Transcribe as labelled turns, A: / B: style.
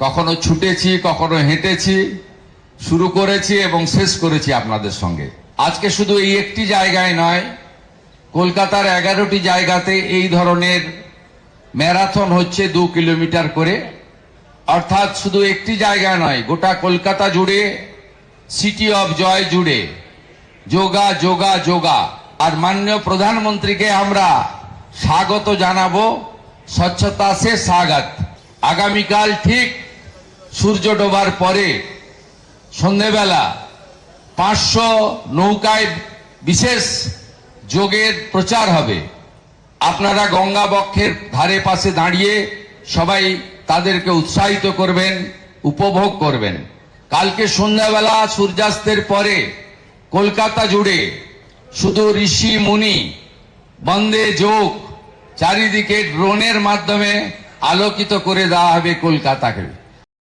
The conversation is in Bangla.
A: কখনো ছুটেছি, কখনো হেঁটেছি, শুরু করেছি এবং শেষ করেছি আপনাদের সঙ্গে। আজকে শুধু এই একটি জায়গায় নয়, কলকাতার 11টি জায়গাতে এই ধরনের ম্যারাথন হচ্ছে 2 কিলোমিটার করে। অর্থাৎ শুধু একটি জায়গা নয়, গোটা কলকাতা জুড়ে, সিটি অফ জয় জুড়ে যোগা যোগা যোগা। আর মাননীয় প্রধানমন্ত্রীকে আমরা স্বাগত জানাবো, স্বচ্ছতা সে স্বাগত। আগামীকাল ঠিক সূর্য ডোবার পরে সন্ধেবেলা 500 নৌকায় বিশেষ যোগের প্রচার হবে। আপনারা গঙ্গা বক্ষের ধারে পাশে দাঁড়িয়ে সবাই তাদেরকে উৎসাহিত করবেন, উপভোগ করবেন। কালকে সন্ধ্যাবেলা সূর্যাস্তের পরে কলকাতা জুড়ে শুধু ঋষি মুনি বন্দে যোগ, চারিদিকে ড্রোনের মাধ্যমে আলোকিত করে দেওয়া হবে কলকাতাকে।